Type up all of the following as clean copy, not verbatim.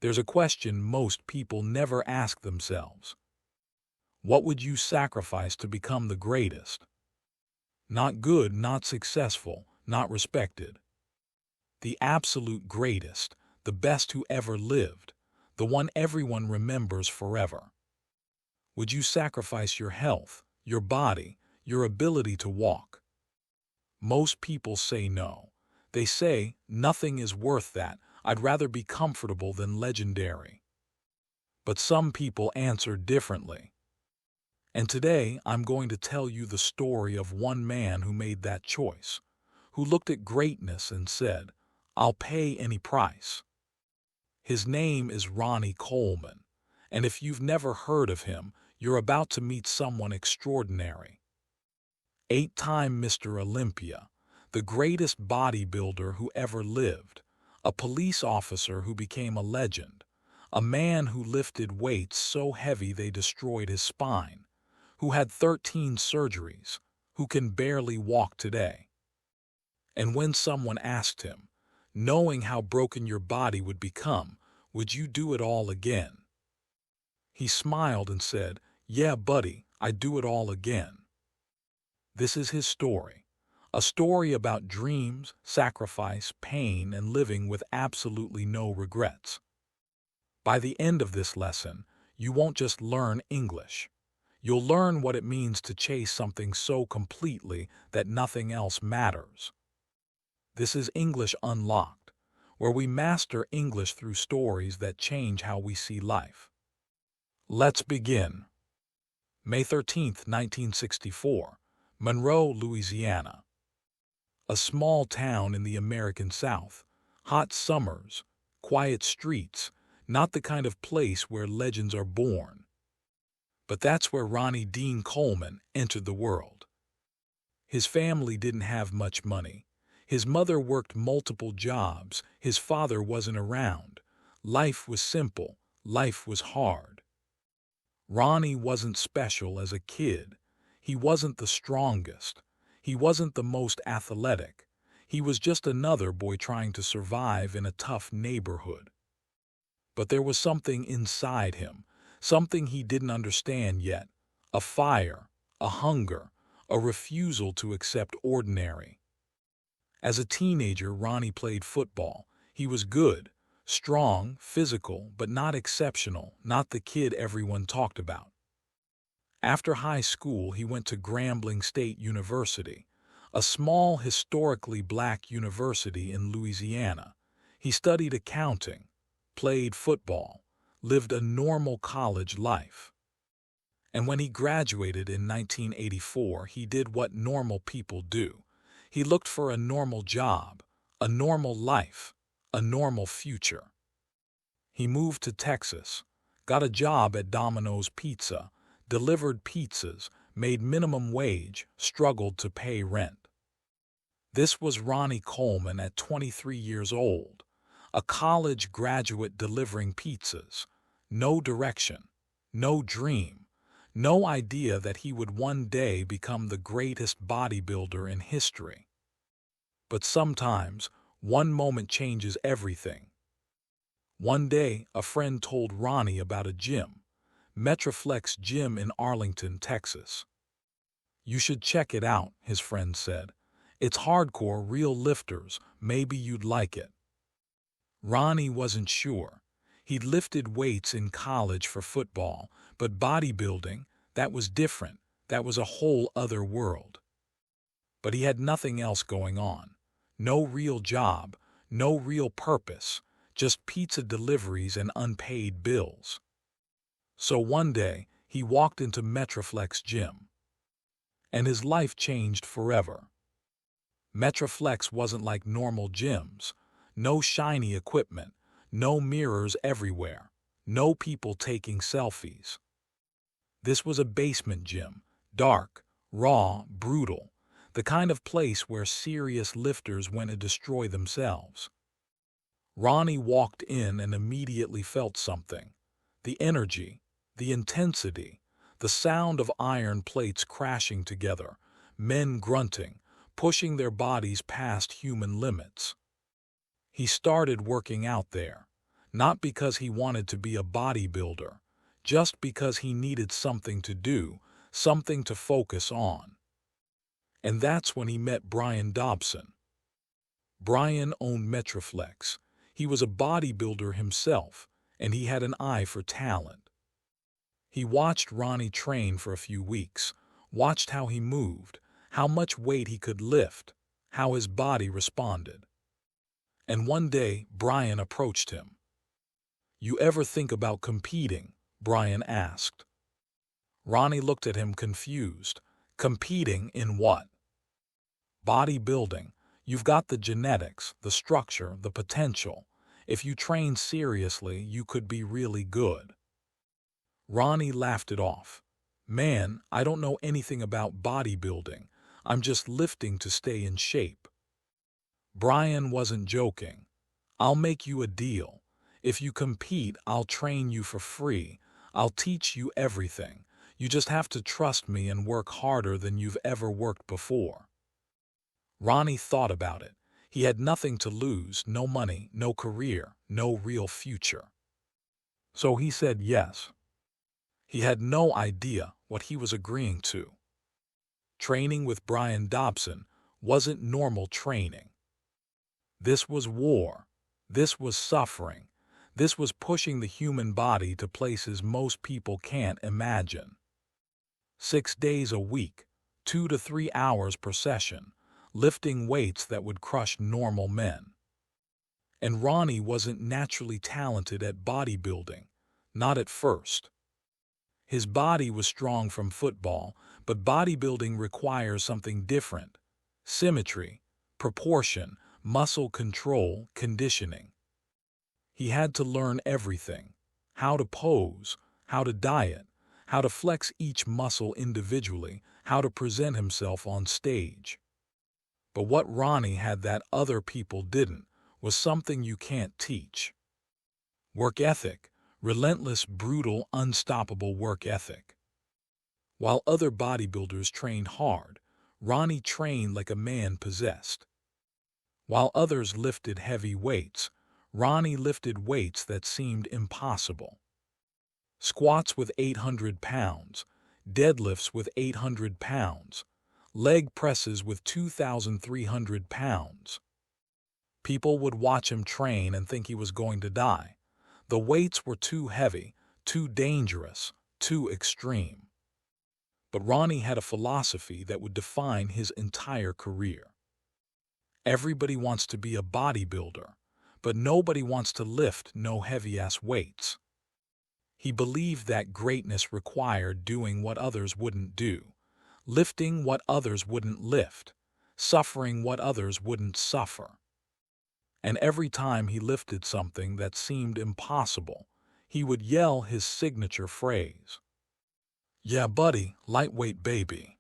There's a question most people never ask themselves. What would you sacrifice to become the greatest? Not good, not successful, not respected. The absolute greatest, the best who ever lived, the one everyone remembers forever. Would you sacrifice your health, your body, your ability to walk? Most people say no. They say, nothing is worth that. I'd rather be comfortable than legendary. But some people answer differently. And today, I'm going to tell you the story of one man who made that choice, who looked at greatness and said, I'll pay any price. His name is Ronnie Coleman, and if you've never heard of him, you're about to meet someone extraordinary. 8-time Mr. Olympia, the greatest bodybuilder who ever lived, a police officer who became a legend, a man who lifted weights so heavy they destroyed his spine, who had 13 surgeries, who can barely walk today. And when someone asked him, knowing how broken your body would become, would you do it all again? He smiled and said, yeah, buddy, I'd do it all again. This is his story, a story about dreams, sacrifice, pain, and living with absolutely no regrets. By the end of this lesson, you won't just learn English. You'll learn what it means to chase something so completely that nothing else matters. This is English Unlocked, where we master English through stories that change how we see life. Let's begin. May 13, 1964, Monroe, Louisiana. A small town in the American South, hot summers, quiet streets, not the kind of place where legends are born. But that's where Ronnie Dean Coleman entered the world. His family didn't have much money. His mother worked multiple jobs. His father wasn't around. Life was simple. Life was hard. Ronnie wasn't special as a kid. He wasn't the strongest. He wasn't the most athletic. He was just another boy trying to survive in a tough neighborhood. But there was something inside him, something he didn't understand yet, a fire, a hunger, a refusal to accept ordinary. As a teenager, Ronnie played football. He was good, strong, physical, but not exceptional, not the kid everyone talked about. After high school, he went to Grambling State University, a small, historically black university in Louisiana. He studied accounting, played football, lived a normal college life. And when he graduated in 1984, he did what normal people do. He looked for a normal job, a normal life, a normal future. He moved to Texas, got a job at Domino's Pizza, delivered pizzas, made minimum wage, struggled to pay rent. This was Ronnie Coleman at 23 years old, a college graduate delivering pizzas. No direction, no dream, no idea that he would one day become the greatest bodybuilder in history. But sometimes, one moment changes everything. One day, a friend told Ronnie about a gym, Metroflex Gym in Arlington, Texas. You should check it out, his friend said. It's hardcore, real lifters, maybe you'd like it. Ronnie wasn't sure. He'd lifted weights in college for football, but bodybuilding, that was different. That was a whole other world. But he had nothing else going on. No real job, no real purpose, just pizza deliveries and unpaid bills. So one day, he walked into Metroflex Gym. And his life changed forever. Metroflex wasn't like normal gyms. No shiny equipment, no mirrors everywhere, no people taking selfies. This was a basement gym, dark, raw, brutal, the kind of place where serious lifters went to destroy themselves. Ronnie walked in and immediately felt something. The energy, the intensity, the sound of iron plates crashing together, men grunting, pushing their bodies past human limits. He started working out there, Not because he wanted to be a bodybuilder, just because he needed something to do, something to focus on. And that's when he met Brian Dobson. Brian owned Metroflex. He was a bodybuilder himself, and he had an eye for talent. He watched Ronnie train for a few weeks, watched how he moved, how much weight he could lift, how his body responded. And one day, Brian approached him. "You ever think about competing?" Brian asked. Ronnie looked at him confused. "Competing in what?" "Bodybuilding. You've got the genetics, the structure, the potential. If you train seriously, you could be really good." Ronnie laughed it off. "Man, I don't know anything about bodybuilding. I'm just lifting to stay in shape." Brian wasn't joking. "I'll make you a deal. If you compete, I'll train you for free. I'll teach you everything. You just have to trust me and work harder than you've ever worked before." Ronnie thought about it. He had nothing to lose, no money, no career, no real future. So he said yes. He had no idea what he was agreeing to. Training with Brian Dobson wasn't normal training. This was war. This was suffering. This was pushing the human body to places most people can't imagine. 6 days a week, 2 to 3 hours per session, lifting weights that would crush normal men. And Ronnie wasn't naturally talented at bodybuilding, not at first. His body was strong from football, but bodybuilding requires something different: symmetry, proportion, muscle control, conditioning. He had to learn everything: how to pose, how to diet, how to flex each muscle individually, how to present himself on stage. But what Ronnie had that other people didn't was something you can't teach. Work ethic, relentless, brutal, unstoppable work ethic. While other bodybuilders trained hard, Ronnie trained like a man possessed. While others lifted heavy weights, Ronnie lifted weights that seemed impossible. Squats with 800 pounds, deadlifts with 800 pounds, leg presses with 2,300 pounds. People would watch him train and think he was going to die. The weights were too heavy, too dangerous, too extreme. But Ronnie had a philosophy that would define his entire career. Everybody wants to be a bodybuilder, but nobody wants to lift no heavy-ass weights. He believed that greatness required doing what others wouldn't do, lifting what others wouldn't lift, suffering what others wouldn't suffer. And every time he lifted something that seemed impossible, he would yell his signature phrase: "Yeah, buddy, lightweight baby."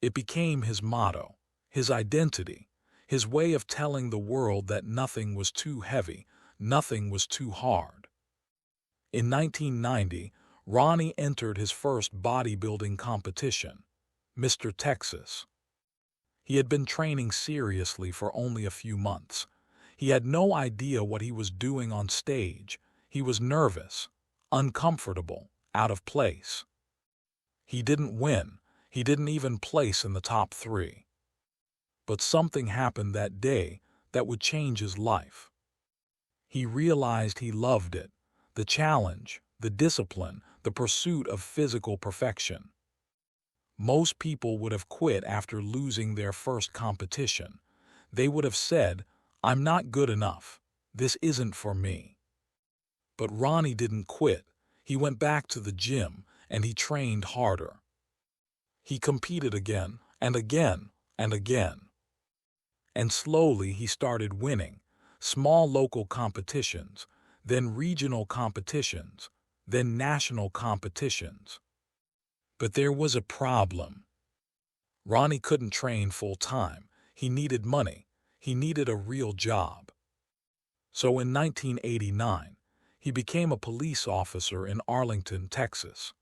It became his motto, his identity, his way of telling the world that nothing was too heavy, nothing was too hard. In 1990, Ronnie entered his first bodybuilding competition, Mr. Texas. He had been training seriously for only a few months. He had no idea what he was doing on stage. He was nervous, uncomfortable, out of place. He didn't win. He didn't even place in the top 3. But something happened that day that would change his life. He realized he loved it, the challenge, the discipline, the pursuit of physical perfection. Most people would have quit after losing their first competition. They would have said, "I'm not good enough. This isn't for me." But Ronnie didn't quit. He went back to the gym and he trained harder. He competed again and again and again. And slowly he started winning. Small local competitions, then regional competitions, then national competitions. But there was a problem. Ronnie couldn't train full-time. He needed money. He needed a real job. So in 1989, he became a police officer in Arlington, Texas.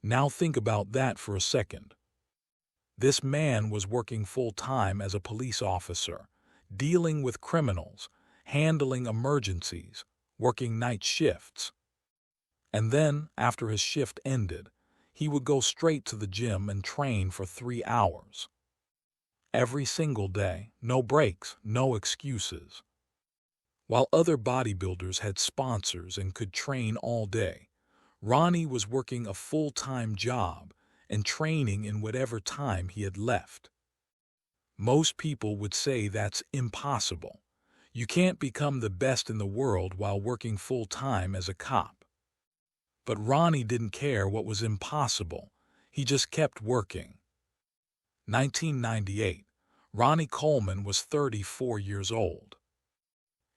Now think about that for a second. This man was working full-time as a police officer, dealing with criminals, handling emergencies, working night shifts. And then, after his shift ended, he would go straight to the gym and train for 3 hours. Every single day, no breaks, no excuses. While other bodybuilders had sponsors and could train all day, Ronnie was working a full-time job and training in whatever time he had left. Most people would say that's impossible. You can't become the best in the world while working full-time as a cop. But Ronnie didn't care what was impossible. He just kept working. 1998. Ronnie Coleman was 34 years old.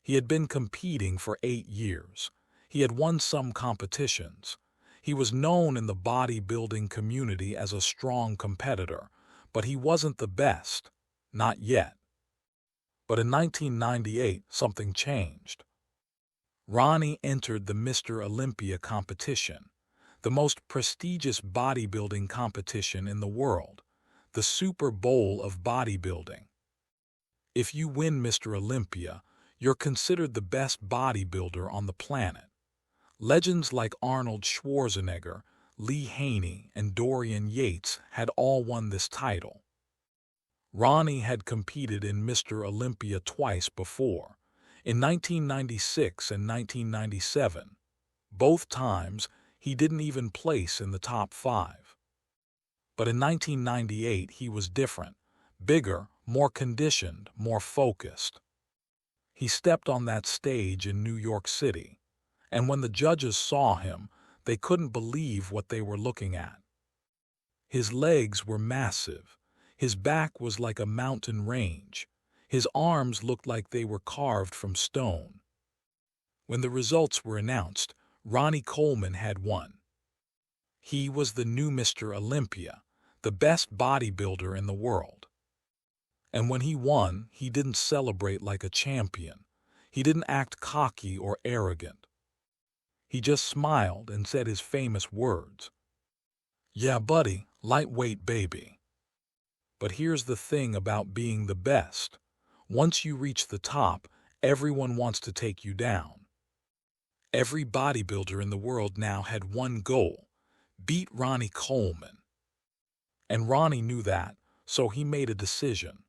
He had been competing for 8 years. He had won some competitions. He was known in the bodybuilding community as a strong competitor, but he wasn't the best. Not yet. But in 1998, something changed. Ronnie entered the Mr. Olympia competition, the most prestigious bodybuilding competition in the world, the Super Bowl of bodybuilding. If you win Mr. Olympia, you're considered the best bodybuilder on the planet. Legends like Arnold Schwarzenegger, Lee Haney, and Dorian Yates had all won this title. Ronnie had competed in Mr. Olympia twice before, in 1996 and 1997. Both times, he didn't even place in the top 5. But in 1998, he was different, bigger, more conditioned, more focused. He stepped on that stage in New York City, and when the judges saw him, they couldn't believe what they were looking at. His legs were massive. His back was like a mountain range. His arms looked like they were carved from stone. When the results were announced, Ronnie Coleman had won. He was the new Mr. Olympia, the best bodybuilder in the world. And when he won, he didn't celebrate like a champion. He didn't act cocky or arrogant. He just smiled and said his famous words. "Yeah, buddy, lightweight baby." But here's the thing about being the best. Once you reach the top, everyone wants to take you down. Every bodybuilder in the world now had one goal: beat Ronnie Coleman. And Ronnie knew that, so he made a decision.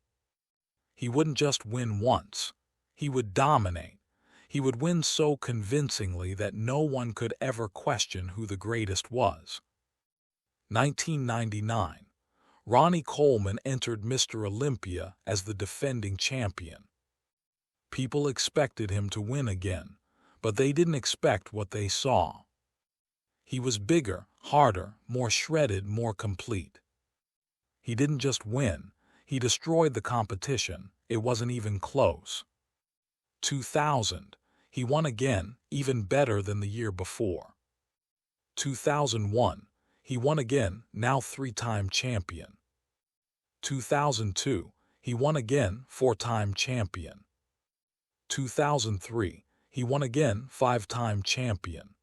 He wouldn't just win once. He would dominate. He would win so convincingly that no one could ever question who the greatest was. 1999. Ronnie Coleman entered Mr. Olympia as the defending champion. People expected him to win again, but they didn't expect what they saw. He was bigger, harder, more shredded, more complete. He didn't just win, he destroyed the competition. It wasn't even close. 2000. He won again, even better than the year before. 2001. He won again, now 3-time champion. 2002. He won again, 4-time champion. 2003. He won again, 5-time champion.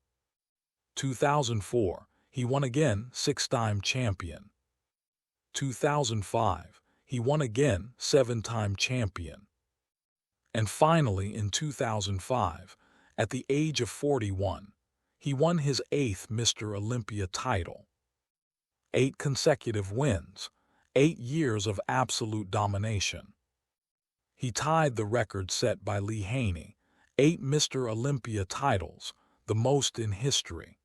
2004. He won again, 6-time champion. 2005. He won again, 7-time champion. And finally, in 2005, at the age of 41, he won his 8th Mr. Olympia title. 8 consecutive wins, 8 years of absolute domination. He tied the record set by Lee Haney, 8 Mr. Olympia titles, the most in history.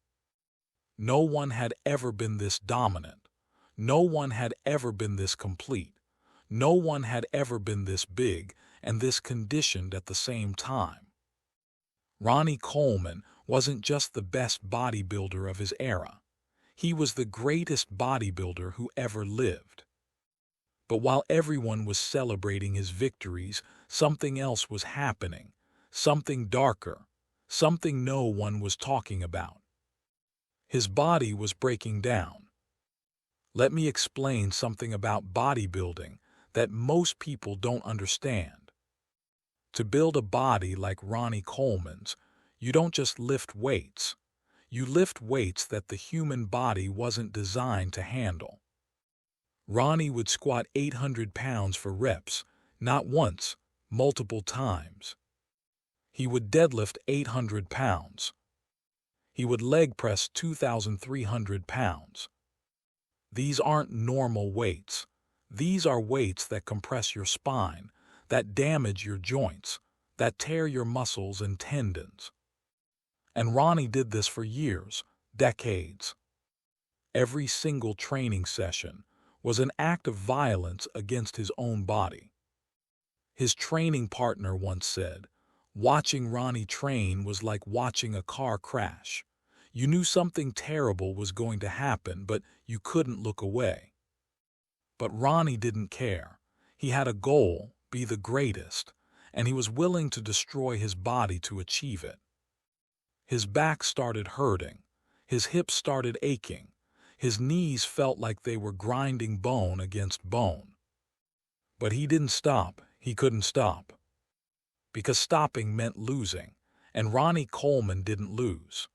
No one had ever been this dominant. No one had ever been this complete. No one had ever been this big and this conditioned at the same time. Ronnie Coleman wasn't just the best bodybuilder of his era. He was the greatest bodybuilder who ever lived. But while everyone was celebrating his victories, something else was happening, something darker, something no one was talking about. His body was breaking down. Let me explain something about bodybuilding that most people don't understand. To build a body like Ronnie Coleman's, you don't just lift weights. You lift weights that the human body wasn't designed to handle. Ronnie would squat 800 pounds for reps, not once, multiple times. He would deadlift 800 pounds. He would leg press 2,300 pounds. These aren't normal weights. These are weights that compress your spine, that damage your joints, that tear your muscles and tendons. And Ronnie did this for years, decades. Every single training session was an act of violence against his own body. His training partner once said, "Watching Ronnie train was like watching a car crash. You knew something terrible was going to happen, but you couldn't look away." But Ronnie didn't care. He had a goal, be the greatest, and he was willing to destroy his body to achieve it. His back started hurting. His hips started aching. His knees felt like they were grinding bone against bone. But he didn't stop. He couldn't stop. Because stopping meant losing, and Ronnie Coleman didn't lose.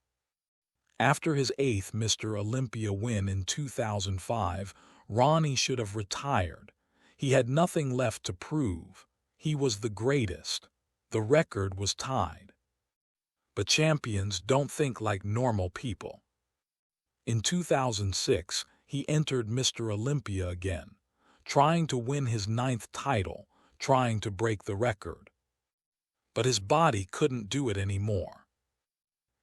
After his 8th Mr. Olympia win in 2005, Ronnie should have retired. He had nothing left to prove. He was the greatest. The record was tied. But champions don't think like normal people. In 2006, he entered Mr. Olympia again, trying to win his 9th title, trying to break the record. But his body couldn't do it anymore.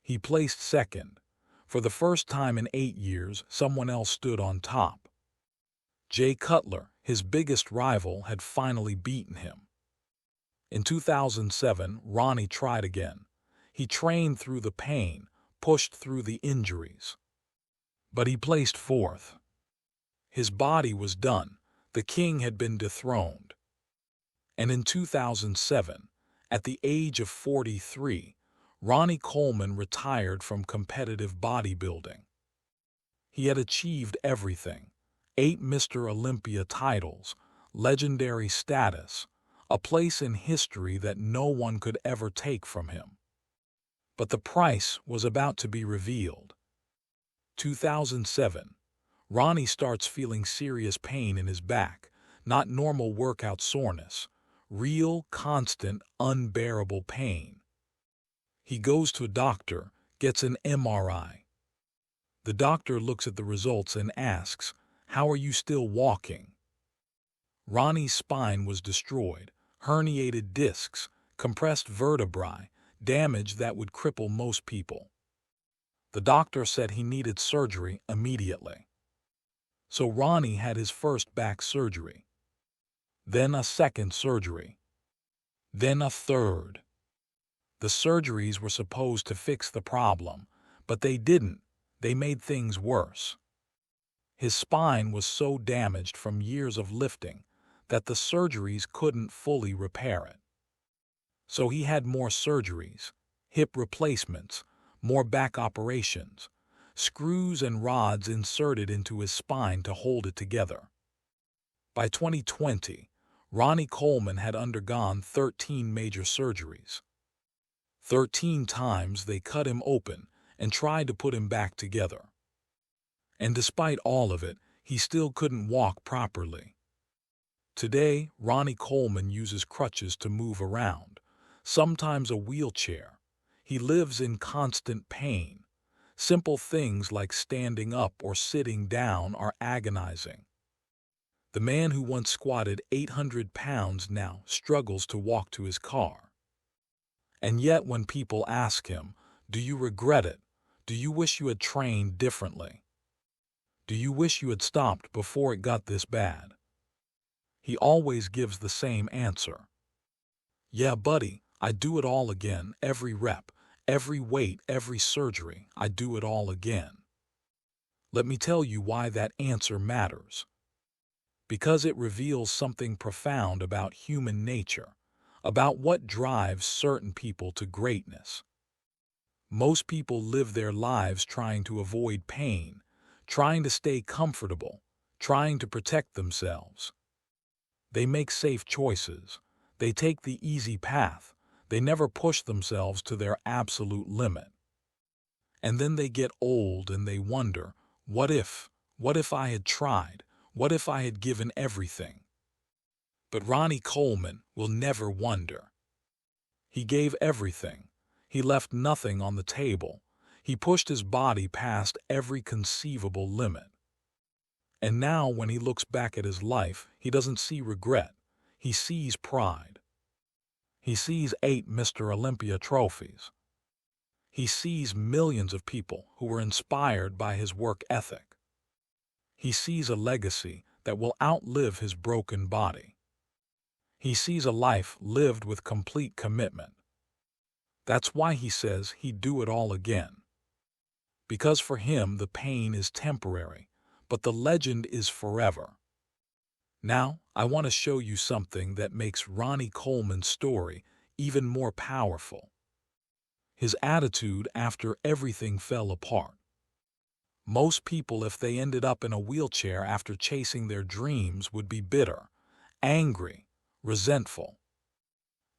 He placed second. For the first time in 8 years, someone else stood on top. Jay Cutler, his biggest rival, had finally beaten him. In 2007, Ronnie tried again. He trained through the pain, pushed through the injuries. But he placed 4th. His body was done. The king had been dethroned. And in 2007, at the age of 43, Ronnie Coleman retired from competitive bodybuilding. He had achieved everything: 8 Mr. Olympia titles, legendary status, a place in history that no one could ever take from him. But the price was about to be revealed. 2007, Ronnie starts feeling serious pain in his back, not normal workout soreness, real, constant, unbearable pain. He goes to a doctor, gets an MRI. The doctor looks at the results and asks, "How are you still walking?" Ronnie's spine was destroyed, herniated discs, compressed vertebrae, damage that would cripple most people. The doctor said he needed surgery immediately. So Ronnie had his first back surgery. Then a second surgery. Then a third. The surgeries were supposed to fix the problem, but they didn't. They made things worse. His spine was so damaged from years of lifting that the surgeries couldn't fully repair it. So he had more surgeries, hip replacements, more back operations, screws and rods inserted into his spine to hold it together. By 2020, Ronnie Coleman had undergone 13 major surgeries. 13 times they cut him open and tried to put him back together. And despite all of it, he still couldn't walk properly. Today, Ronnie Coleman uses crutches to move around, sometimes a wheelchair. He lives in constant pain. Simple things like standing up or sitting down are agonizing. The man who once squatted 800 pounds now struggles to walk to his car. And yet when people ask him, "Do you regret it? Do you wish you had trained differently? Do you wish you had stopped before it got this bad?" He always gives the same answer. "Yeah, buddy, I do it all again, every rep, every weight, every surgery, I do it all again." Let me tell you why that answer matters. Because it reveals something profound about human nature, about what drives certain people to greatness. Most people live their lives trying to avoid pain, trying to stay comfortable, trying to protect themselves. They make safe choices. They take the easy path. They never push themselves to their absolute limit. And then they get old and they wonder, what if I had tried? What if I had given everything? But Ronnie Coleman will never wonder. He gave everything. He left nothing on the table. He pushed his body past every conceivable limit. And now when he looks back at his life, he doesn't see regret. He sees pride. He sees 8 Mr. Olympia trophies. He sees millions of people who were inspired by his work ethic. He sees a legacy that will outlive his broken body. He sees a life lived with complete commitment. That's why he says he'd do it all again. Because for him the pain is temporary, but the legend is forever. Now, I want to show you something that makes Ronnie Coleman's story even more powerful. His attitude after everything fell apart. Most people, if they ended up in a wheelchair after chasing their dreams, would be bitter, angry, resentful.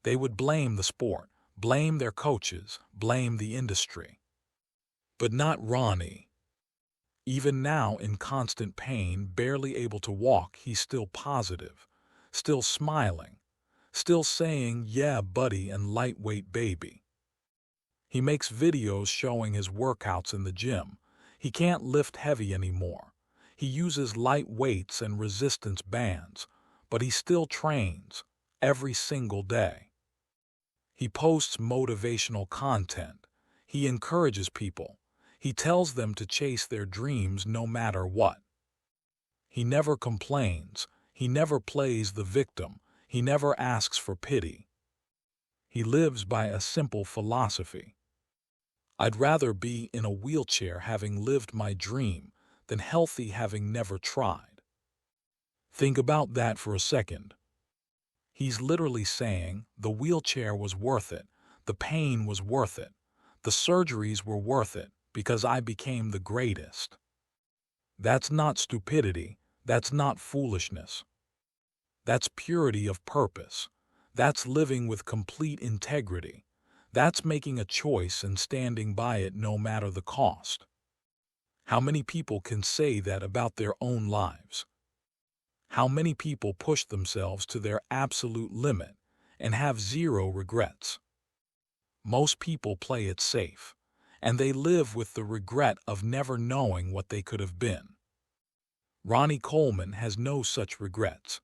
They would blame the sport, blame their coaches, blame the industry. But not Ronnie. Even now, in constant pain, barely able to walk, he's still positive, still smiling, still saying, "Yeah, buddy," and "lightweight baby." He makes videos showing his workouts in the gym. He can't lift heavy anymore. He uses light weights and resistance bands, but he still trains every single day. He posts motivational content. He encourages people. He tells them to chase their dreams no matter what. He never complains. He never plays the victim. He never asks for pity. He lives by a simple philosophy. I'd rather be in a wheelchair having lived my dream than healthy having never tried. Think about that for a second. He's literally saying the wheelchair was worth it, the pain was worth it, the surgeries were worth it, because I became the greatest. That's not stupidity. That's not foolishness. That's purity of purpose. That's living with complete integrity. That's making a choice and standing by it no matter the cost. How many people can say that about their own lives? How many people push themselves to their absolute limit and have zero regrets? Most people play it safe, and they live with the regret of never knowing what they could have been. Ronnie Coleman has no such regrets.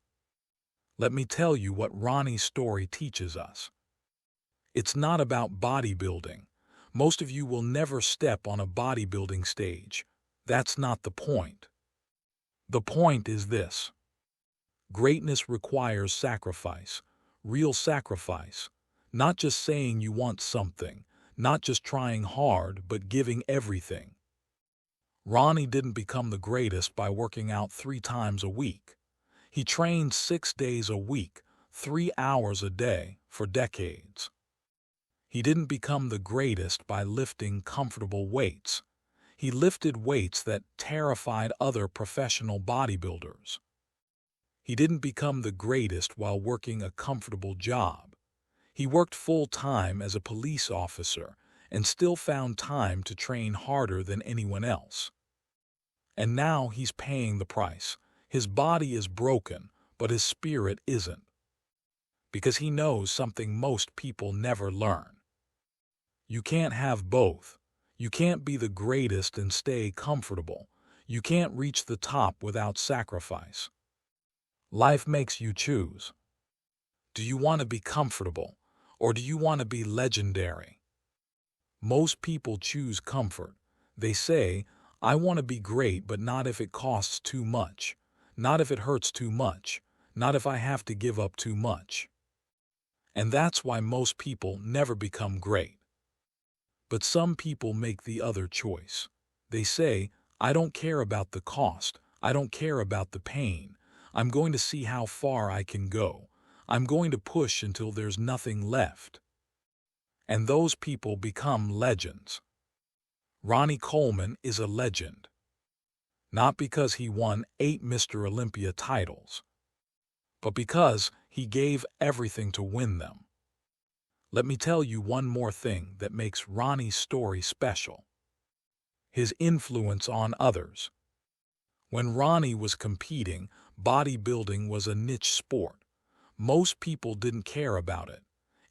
Let me tell you what Ronnie's story teaches us. It's not about bodybuilding. Most of you will never step on a bodybuilding stage. That's not the point. The point is this. Greatness requires sacrifice, real sacrifice, not just saying you want something, not just trying hard, but giving everything. Ronnie didn't become the greatest by working out 3 times a week. He trained 6 days a week, 3 hours a day, for decades. He didn't become the greatest by lifting comfortable weights. He lifted weights that terrified other professional bodybuilders. He didn't become the greatest while working a comfortable job. He worked full-time as a police officer and still found time to train harder than anyone else. And now he's paying the price. His body is broken, but his spirit isn't. Because he knows something most people never learn. You can't have both. You can't be the greatest and stay comfortable. You can't reach the top without sacrifice. Life makes you choose. Do you want to be comfortable, or do you want to be legendary? Most people choose comfort. They say, "I want to be great, but not if it costs too much, not if it hurts too much, not if I have to give up too much." And that's why most people never become great. But some people make the other choice. They say, "I don't care about the cost. I don't care about the pain. I'm going to see how far I can go. I'm going to push until there's nothing left." And those people become legends. Ronnie Coleman is a legend. Not because he won 8 Mr. Olympia titles, but because he gave everything to win them. Let me tell you one more thing that makes Ronnie's story special. His influence on others. When Ronnie was competing, bodybuilding was a niche sport. Most people didn't care about it.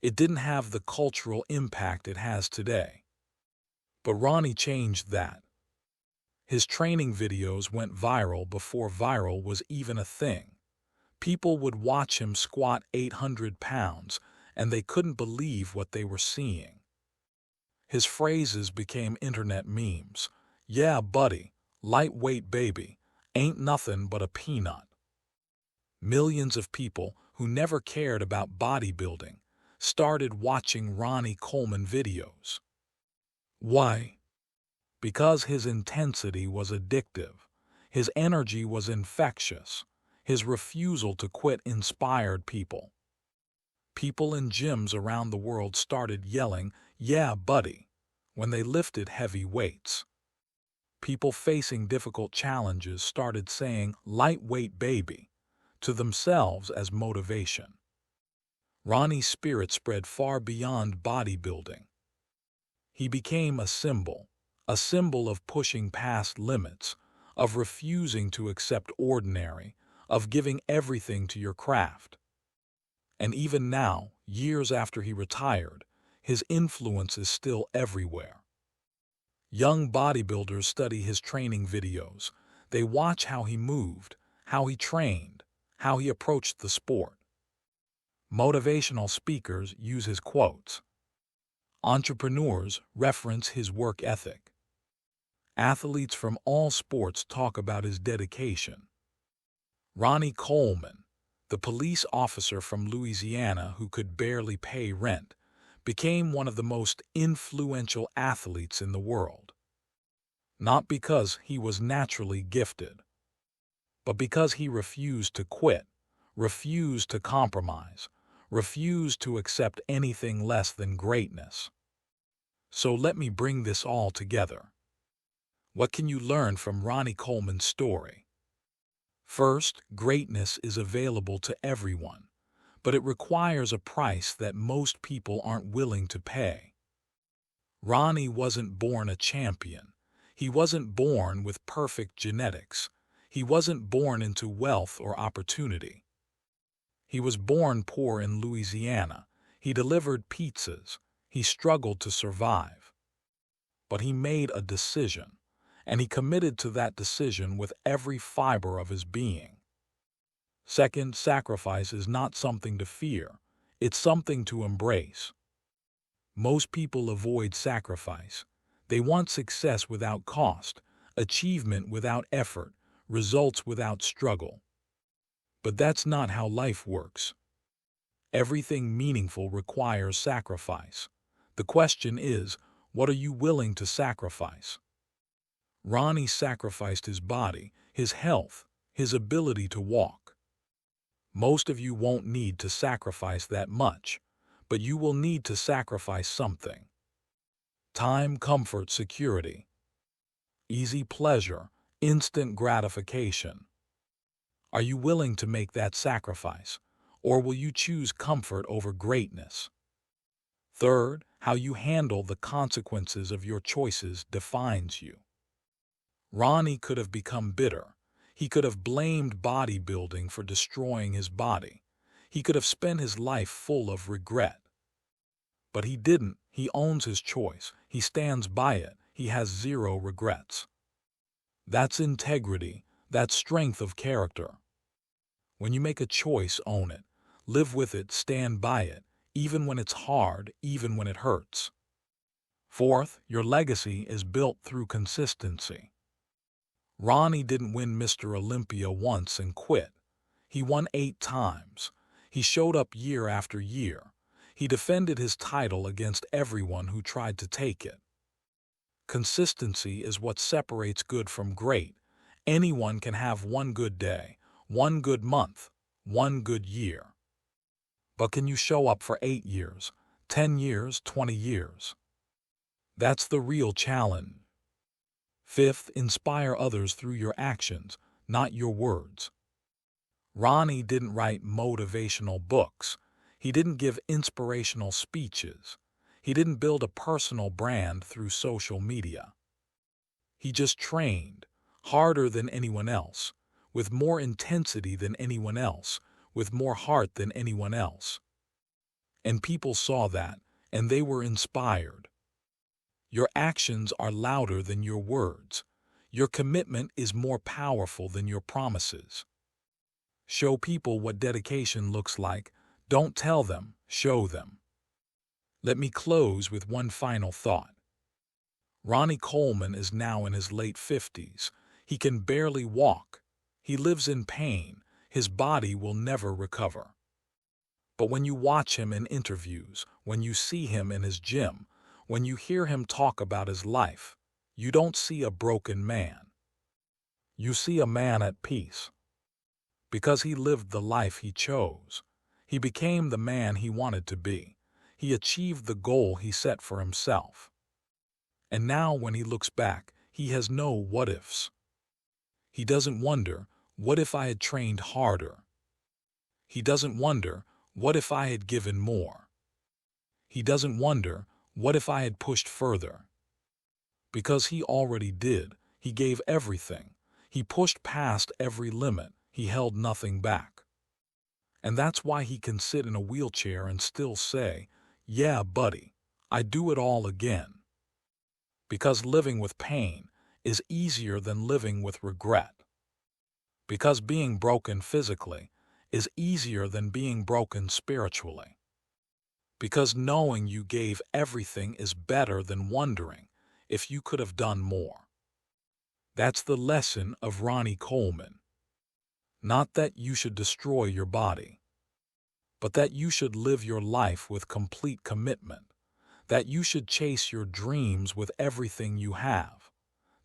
It didn't have the cultural impact it has today. But Ronnie changed that. His training videos went viral before viral was even a thing. People would watch him squat 800 pounds, and they couldn't believe what they were seeing. His phrases became internet memes. "Yeah, buddy, lightweight baby, ain't nothing but a peanut." Millions of people who never cared about bodybuilding started watching Ronnie Coleman videos. Why? Because his intensity was addictive, his energy was infectious, his refusal to quit inspired people. People in gyms around the world started yelling, "Yeah, buddy," when they lifted heavy weights. People facing difficult challenges started saying, "Lightweight baby," to themselves as motivation. Ronnie's spirit spread far beyond bodybuilding. He became a symbol of pushing past limits, of refusing to accept ordinary, of giving everything to your craft. And even now, years after he retired, his influence is still everywhere. Young bodybuilders study his training videos. They watch how he moved, how he trained, how he approached the sport. Motivational speakers use his quotes. Entrepreneurs reference his work ethic. Athletes from all sports talk about his dedication. Ronnie Coleman, the police officer from Louisiana who could barely pay rent, became one of the most influential athletes in the world. Not because he was naturally gifted, but because he refused to quit, refused to compromise, refused to accept anything less than greatness. So let me bring this all together. What can you learn from Ronnie Coleman's story? First, greatness is available to everyone, but it requires a price that most people aren't willing to pay. Ronnie wasn't born a champion. He wasn't born with perfect genetics. He wasn't born into wealth or opportunity. He was born poor in Louisiana. He delivered pizzas. He struggled to survive. But he made a decision, and he committed to that decision with every fiber of his being. Second, sacrifice is not something to fear. It's something to embrace. Most people avoid sacrifice. They want success without cost, achievement without effort, results without struggle. But that's not how life works. Everything meaningful requires sacrifice. The question is, what are you willing to sacrifice? Ronnie sacrificed his body, his health, his ability to walk. Most of you won't need to sacrifice that much, but you will need to sacrifice something. Time, comfort, security. Easy pleasure, instant gratification. Are you willing to make that sacrifice, or will you choose comfort over greatness? Third, how you handle the consequences of your choices defines you. Ronnie could have become bitter. He could have blamed bodybuilding for destroying his body. He could have spent his life full of regret. But he didn't. He owns his choice. He stands by it. He has zero regrets. That's integrity. That's strength of character. When you make a choice, own it. Live with it, stand by it, even when it's hard, even when it hurts. Fourth, your legacy is built through consistency. Ronnie didn't win Mr. Olympia once and quit. He won 8 times. He showed up year after year. He defended his title against everyone who tried to take it. Consistency is what separates good from great. Anyone can have one good day, one good month, one good year. But can you show up for 8 years, 10 years, 20 years? That's the real challenge. Fifth, inspire others through your actions, not your words. Ronnie didn't write motivational books. He didn't give inspirational speeches. He didn't build a personal brand through social media. He just trained, harder than anyone else, with more intensity than anyone else, with more heart than anyone else. And people saw that, and they were inspired. Your actions are louder than your words. Your commitment is more powerful than your promises. Show people what dedication looks like. Don't tell them, show them. Let me close with one final thought. Ronnie Coleman is now in his late 50s. He can barely walk. He lives in pain. His body will never recover. But when you watch him in interviews, when you see him in his gym, when you hear him talk about his life, you don't see a broken man. You see a man at peace. Because he lived the life he chose. He became the man he wanted to be. He achieved the goal he set for himself. And now when he looks back, he has no what-ifs. He doesn't wonder, what if I had trained harder? He doesn't wonder, what if I had given more? He doesn't wonder, what if I had pushed further? Because he already did. He gave everything. He pushed past every limit. He held nothing back. And that's why he can sit in a wheelchair and still say, "Yeah, buddy, I'd do it all again." Because living with pain is easier than living with regret. Because being broken physically is easier than being broken spiritually. Because knowing you gave everything is better than wondering if you could have done more. That's the lesson of Ronnie Coleman. Not that you should destroy your body, but that you should live your life with complete commitment, that you should chase your dreams with everything you have,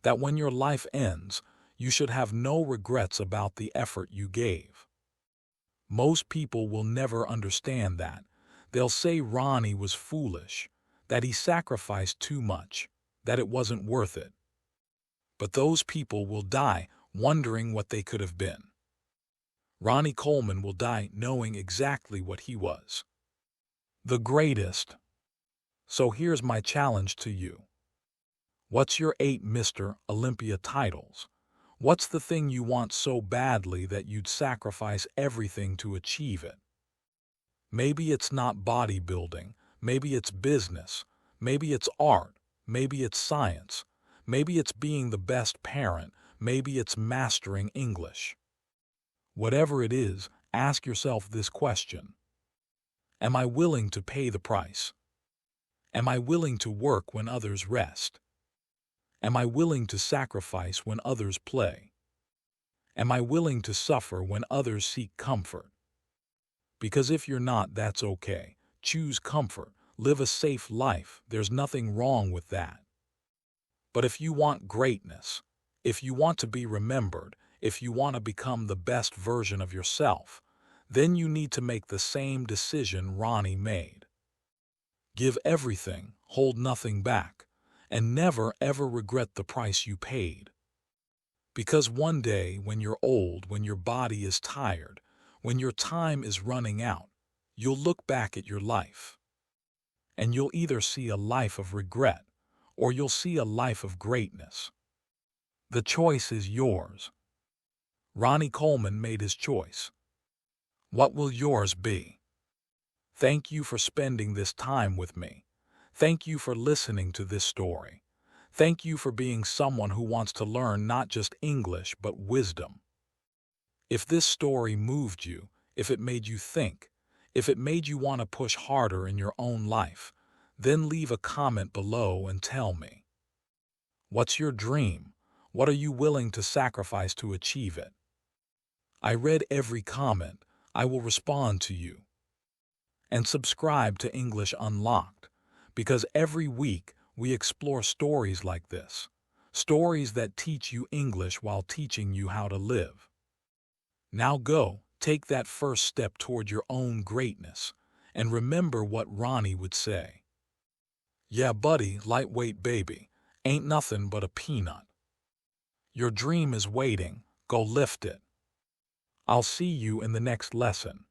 that when your life ends, you should have no regrets about the effort you gave. Most people will never understand that. They'll say Ronnie was foolish, that he sacrificed too much, that it wasn't worth it. But those people will die wondering what they could have been. Ronnie Coleman will die knowing exactly what he was. The greatest. So here's my challenge to you. What's your 8 Mr. Olympia titles? What's the thing you want so badly that you'd sacrifice everything to achieve it? Maybe it's not bodybuilding, maybe it's business, maybe it's art, maybe it's science, maybe it's being the best parent, maybe it's mastering English. Whatever it is, ask yourself this question. Am I willing to pay the price? Am I willing to work when others rest? Am I willing to sacrifice when others play? Am I willing to suffer when others seek comfort? Because if you're not, that's okay. Choose comfort. Live a safe life. There's nothing wrong with that. But if you want greatness, if you want to be remembered, if you want to become the best version of yourself, then you need to make the same decision Ronnie made. Give everything, hold nothing back, and never ever regret the price you paid. Because one day, when you're old, when your body is tired, when your time is running out, you'll look back at your life. And you'll either see a life of regret, or you'll see a life of greatness. The choice is yours. Ronnie Coleman made his choice. What will yours be? Thank you for spending this time with me. Thank you for listening to this story. Thank you for being someone who wants to learn not just English but wisdom. If this story moved you, if it made you think, if it made you want to push harder in your own life, then leave a comment below and tell me. What's your dream? What are you willing to sacrifice to achieve it? I read every comment. I will respond to you. And subscribe to English Unlocked, because every week we explore stories like this, stories that teach you English while teaching you how to live. Now go, take that first step toward your own greatness, and remember what Ronnie would say. Yeah, buddy, lightweight baby, ain't nothing but a peanut. Your dream is waiting, go lift it. I'll see you in the next lesson.